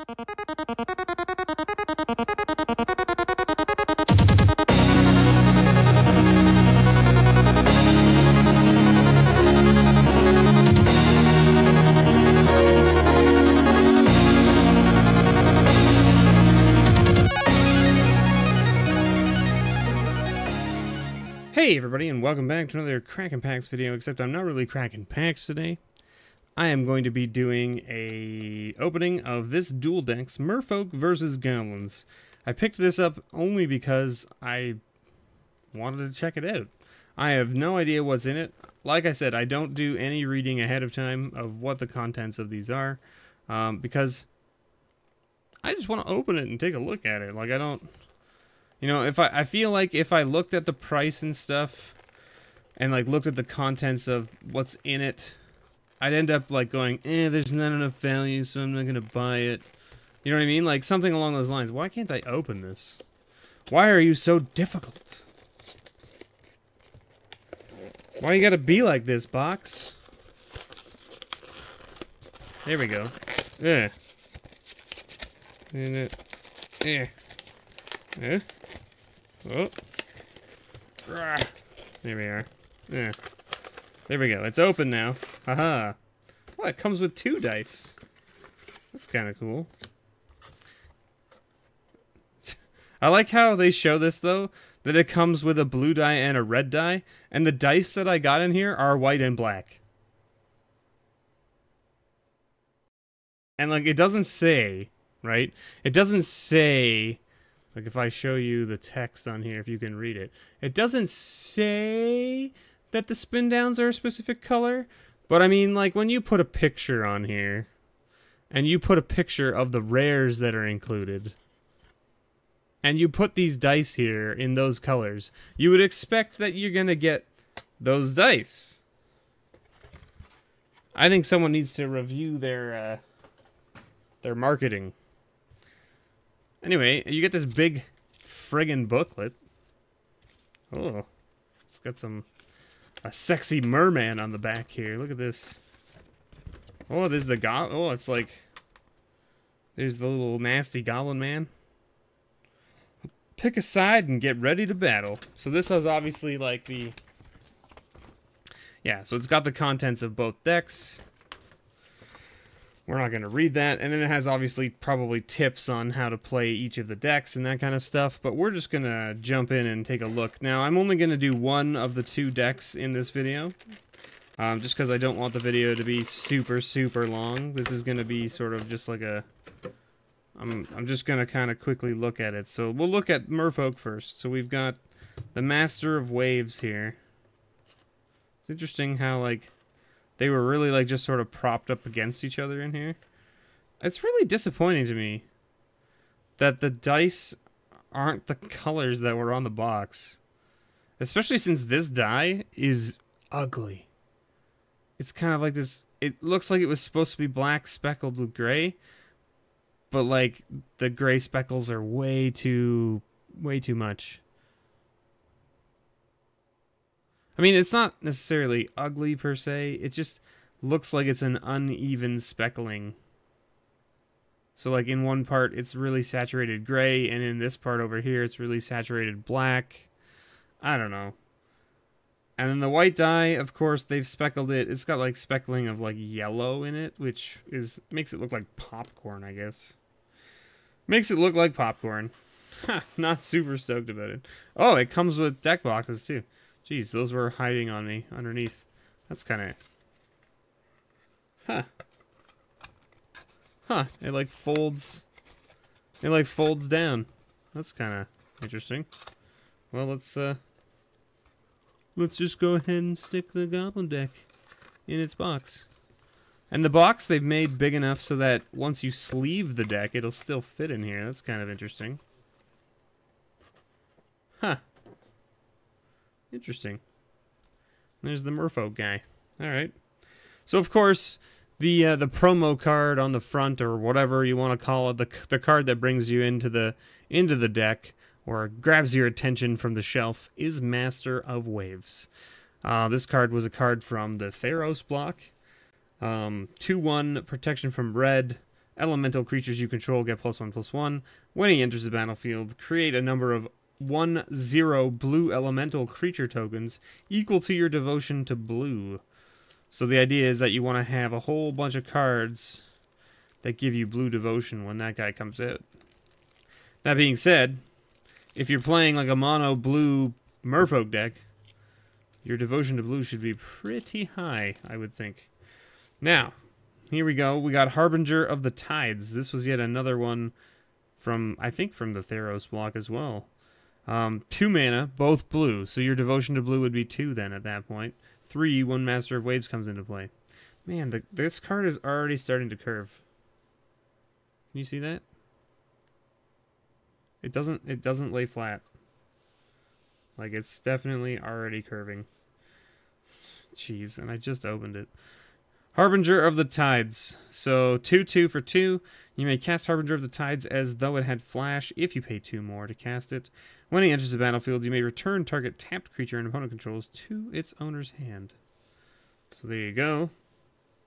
Hey everybody, and welcome back to another Cracking Packs video, except I'm not really cracking packs today. I am going to be doing a opening of this dual decks, Merfolk versus Goblins. I picked this up only because I wanted to check it out. I have no idea what's in it. Like I said, I don't do any reading ahead of time of what the contents of these are, because I just want to open it and take a look at it. Like, I don't... You know, if I feel like if I looked at the price and stuff and like looked at the contents of what's in it, I'd end up like going, there's not enough value, so I'm not gonna buy it. You know what I mean? Like something along those lines. Why can't I open this? Why are you so difficult? Why you gotta be like this, box? There we go. Yeah. And it. Yeah. Yeah. Oh. There we are. Yeah. There we go. It's open now. Haha. Well, it comes with 2 dice. That's kind of cool. I like how they show this, though, that it comes with a blue die and a red die, and the dice that I got in here are white and black. And, like, it doesn't say, right? It doesn't say... Like, if I show you the text on here, if you can read it, it doesn't say that the spin downs are a specific color, but I mean, like, when you put a picture on here, and you put a picture of the rares that are included, and you put these dice here in those colors, you would expect that you're gonna get those dice. I think someone needs to review their marketing. Anyway, you get this big friggin' booklet. Oh, it's got a sexy merman on the back here. Look at this. Oh, there's the oh, it's like, there's the little nasty goblin man. Pick a side and get ready to battle. So this is obviously like the, yeah, so it's got the contents of both decks. We're not going to read that, and then it has obviously probably tips on how to play each of the decks and that kind of stuff, but we're just going to jump in and take a look. Now, I'm only going to do one of the 2 decks in this video, just because I don't want the video to be super, super long. This is going to be sort of just like a... I'm just going to kind of quickly look at it. So we'll look at Merfolk first. So we've got the Master of Waves here. It's interesting how, like... They were really, like, just sort of propped up against each other in here. It's really disappointing to me that the dice aren't the colors that were on the box. Especially since this die is ugly. It's kind of like this... It looks like it was supposed to be black speckled with gray. But, like, the gray speckles are way too much. I mean, it's not necessarily ugly per se, it just looks like it's an uneven speckling. So like in one part it's really saturated gray, and in this part over here it's really saturated black. I don't know. And then the white die, of course, they've speckled it. It's got like speckling of like yellow in it, which makes it look like popcorn, I guess. Makes it look like popcorn. Ha, not super stoked about it. Oh, it comes with deck boxes too. Jeez, those were hiding on me underneath. That's kind of... Huh. Huh, it like folds... It like folds down. That's kind of interesting. Well, let's just go ahead and stick the Goblin deck in its box. And the box they've made big enough so that once you sleeve the deck, it'll still fit in here. That's kind of interesting. Huh. Interesting. There's the Merfolk guy. Alright. So, of course, the promo card on the front, or whatever you want to call it, the card that brings you into the deck, or grabs your attention from the shelf, is Master of Waves. This card was a card from the Theros block. 2/1 protection from red, Elemental creatures you control get +1/+1. When he enters the battlefield, create a number of 1/0 blue elemental creature tokens equal to your devotion to blue. So the idea is that you want to have a whole bunch of cards that give you blue devotion when that guy comes out. That being said, if you're playing like a mono blue Merfolk deck, your devotion to blue should be pretty high, I would think. Now, here we go. We got Harbinger of the Tides. This was yet another one from, I think, from the Theros block as well. 2 mana, both blue. So your devotion to blue would be 2 then at that point. 3 when Master of Waves comes into play. Man, this card is already starting to curve. Can you see that? It doesn't lay flat. Like, it's definitely already curving. Jeez, and I just opened it. Harbinger of the Tides. So 2/2 for 2. You may cast Harbinger of the Tides as though it had flash if you pay 2 more to cast it. When he enters the battlefield, you may return target tapped creature an opponent controls to its owner's hand. So there you go.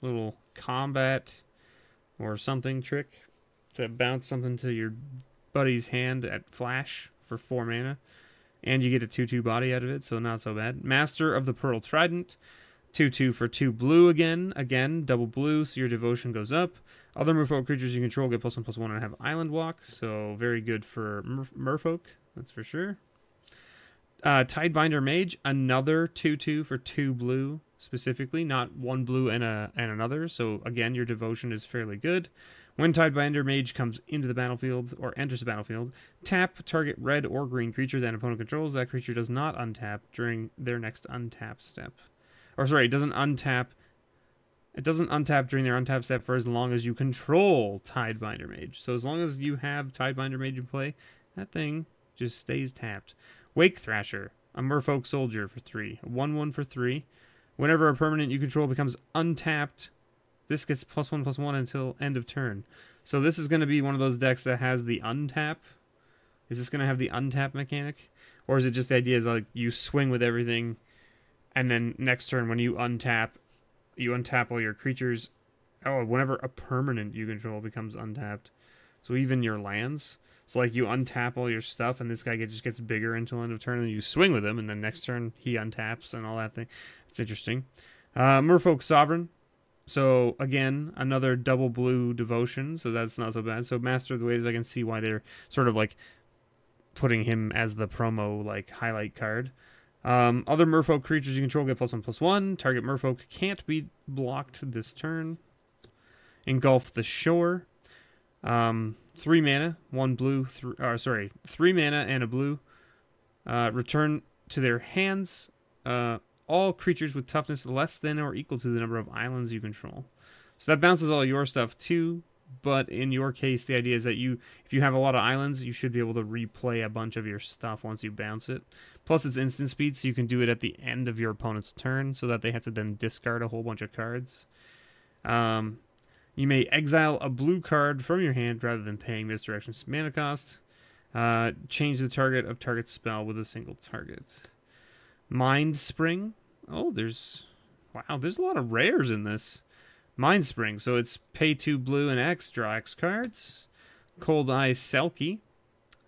Little combat or something trick to bounce something to your buddy's hand at flash for 4 mana. And you get a 2/2 body out of it, so not so bad. Master of the Pearl Trident. 2/2 for 2 blue again. Again, double blue, so your devotion goes up. Other Merfolk creatures you control get +1/+1 and have Island Walk, so very good for Merfolk, that's for sure. Tidebinder Mage, another 2/2 for 2 blue, specifically, not 1 blue and another, so again, your devotion is fairly good. When Tidebinder Mage comes into the battlefield, or enters the battlefield, tap target red or green creature that an opponent controls. That creature does not untap during their next untap step. Or sorry, it doesn't untap during their untap step for as long as you control Tidebinder Mage. So as long as you have Tidebinder Mage in play, that thing just stays tapped. Wake Thrasher, a Merfolk Soldier for 3. 1/1 for 3. Whenever a permanent you control becomes untapped, this gets +1/+1 until end of turn. So this is going to be one of those decks that has the untap. Is this going to have the untap mechanic? Or is it just the idea is like you swing with everything, and then next turn when you untap all your creatures. Oh, whenever a permanent you control becomes untapped. So even your lands. So like you untap all your stuff, and this guy just gets bigger until end of turn, and you swing with him, and then next turn he untaps and all that thing. It's interesting. Merfolk Sovereign. So again, another double blue devotion, so that's not so bad. So Master of the Waves, I can see why they're sort of like putting him as the promo like highlight card. Other Merfolk creatures you control get +1/+1. Target Merfolk can't be blocked this turn. Engulf the Shore. 3 mana, 1 blue. 3 mana and a blue. Return to their hands. All creatures with toughness less than or equal to the number of islands you control. So that bounces all your stuff too, but in your case, the idea is that if you have a lot of islands, you should be able to replay a bunch of your stuff once you bounce it. Plus, it's instant speed, so you can do it at the end of your opponent's turn, so that they have to then discard a whole bunch of cards. You may exile a blue card from your hand rather than paying Misdirection's mana cost. Change the target of target spell with a single target. Mind Spring. Oh, there's a lot of rares in this. Mind Spring. So it's pay 2 blue and X, draw X cards. Cold Eye Selkie,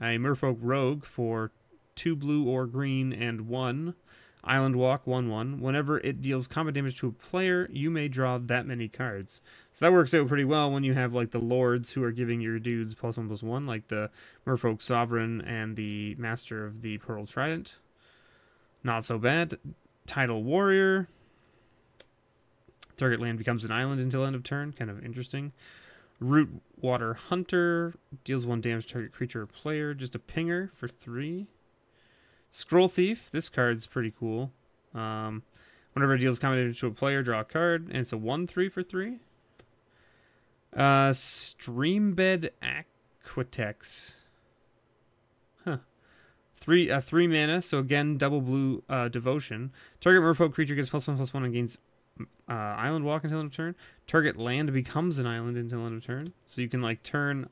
a Merfolk Rogue for 2 blue or green and 1. Island Walk, 1/1. Whenever it deals combat damage to a player, you may draw that many cards. So that works out pretty well when you have like the lords who are giving your dudes +1/+1, like the Merfolk Sovereign and the Master of the Pearl Trident. Not so bad. Tidal Warrior. Target land becomes an island until end of turn. Kind of interesting. Root Water Hunter. Deals 1 damage to target creature or player. Just a pinger for 3. Scroll Thief. This card's pretty cool. Whenever it deals combat damage to a player, draw a card. And it's a 1/3 for 3. Streambed Aquatex. Huh. 3 mana, so again, double blue devotion. Target Merfolk creature gets +1/+1 and gains Island Walk until end of turn. Target land becomes an island until end of turn. So you can like turn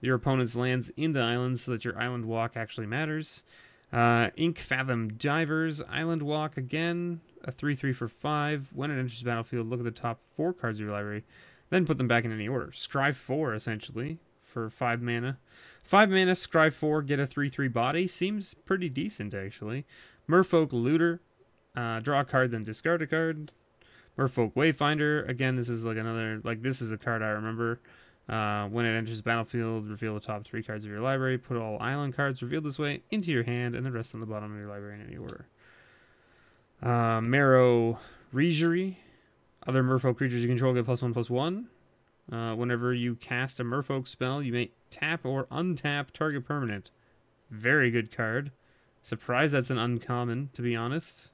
your opponent's lands into islands so that your Island Walk actually matters. Ink Fathom Divers. Island Walk again. A 3/3 for 5. When it enters the battlefield, look at the top 4 cards of your library. then put them back in any order. Scry 4, essentially, for 5 mana. 5 mana, Scry 4, get a 3/3 body. Seems pretty decent, actually. Merfolk Looter, draw a card, then discard a card. Merfolk Wayfinder, again, this is like another, like this is a card I remember. When it enters the battlefield, reveal the top 3 cards of your library. Put all island cards revealed this way into your hand, and the rest on the bottom of your library in any order. Marrow Regery. Other Merfolk creatures you control get +1/+1. Whenever you cast a Merfolk spell, you may tap or untap target permanent. Very good card. Surprised that's an uncommon, to be honest.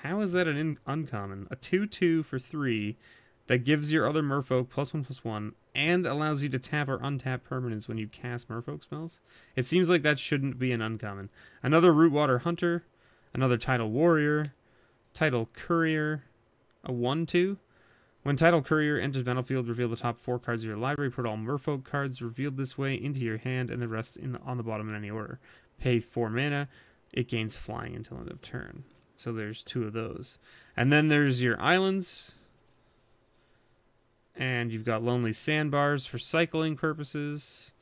How is that an uncommon? A 2/2 for 3 that gives your other Merfolk +1/+1 and allows you to tap or untap permanents when you cast Merfolk spells? It seems like that shouldn't be an uncommon. Another Rootwater Hunter, another Tidal Warrior, Tidal Courier, a 1/2. When Tidal Courier enters battlefield, reveal the top 4 cards of your library. Put all Merfolk cards revealed this way into your hand, and the rest on the bottom in any order. Pay 4 mana. It gains flying until end of turn. So there's 2 of those. And then there's your islands. And you've got Lonely Sandbars for cycling purposes.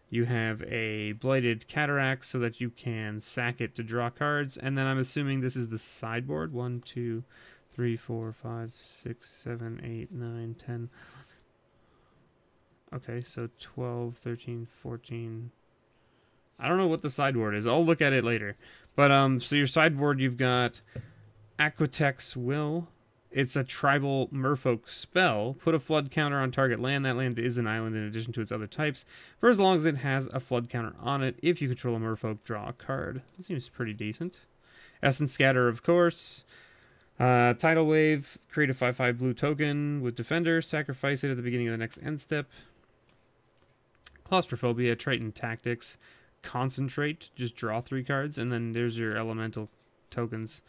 You have a Blighted Cataract so that you can sack it to draw cards. And then I'm assuming this is the sideboard. 1, 2, 3, 4, 5, 6, 7, 8, 9, 10. Okay, so 12, 13, 14. I don't know what the sideboard is. I'll look at it later. But so your sideboard, you've got Aquatex Will. It's a tribal Merfolk spell. Put a flood counter on target land. That land is an island in addition to its other types, for as long as it has a flood counter on it. If you control a Merfolk, draw a card. That seems pretty decent. Essence Scatter, of course. Tidal Wave, create a 5/5 blue token with Defender. Sacrifice it at the beginning of the next end step. Claustrophobia, Triton Tactics. Concentrate, just draw 3 cards, and then there's your elemental tokens.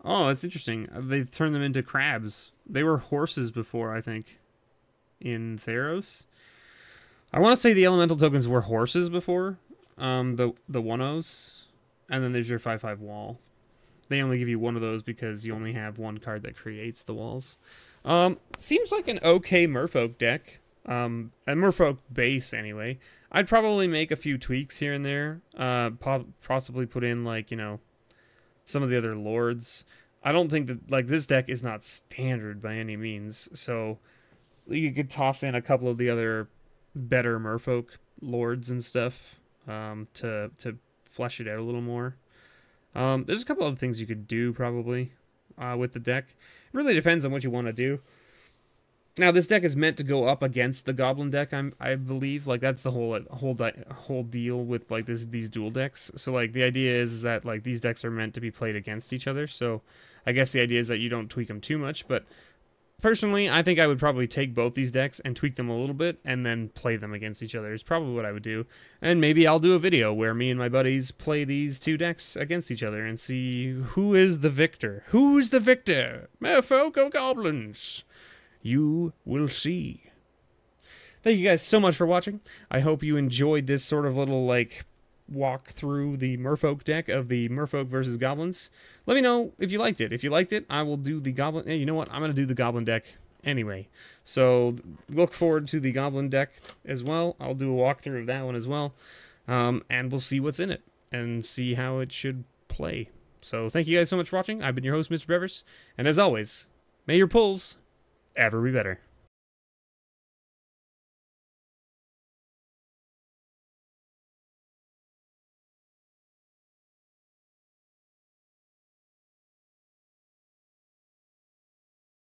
Oh, that's interesting. They've turned them into crabs. They were horses before, I think, in Theros. I want to say the elemental tokens were horses before, the 1/0s, and then there's your 5/5 wall. They only give you one of those because you only have one card that creates the walls. Seems like an okay Merfolk deck. A Merfolk base, anyway. I'd probably make a few tweaks here and there. Possibly put in, like, you know, some of the other lords. I don't think that, like, this deck is not standard by any means. So you could toss in a couple of the other better Merfolk lords and stuff to flesh it out a little more. There's a couple other things you could do probably with the deck. It really depends on what you want to do. Now, this deck is meant to go up against the Goblin deck, I believe. Like, that's the whole deal with, like, these dual decks. So, like, the idea is that, like, these decks are meant to be played against each other. So, I guess the idea is that you don't tweak them too much. But, personally, I think I would probably take both these decks and tweak them a little bit and then play them against each other is probably what I would do. And maybe I'll do a video where me and my buddies play these 2 decks against each other and see who is the victor. Who's the victor? Merfolk or Goblins? You will see. Thank you guys so much for watching. I hope you enjoyed this sort of little, like, walk through the Merfolk deck of the Merfolk versus Goblins. Let me know if you liked it. If you liked it, I will do the Goblin. Hey, you know what? I'm going to do the Goblin deck anyway. So look forward to the Goblin deck as well. I'll do a walkthrough of that one as well. And we'll see what's in it and see how it should play. So thank you guys so much for watching. I've been your host, Mr. Brevers. And as always, may your pulls ever be better.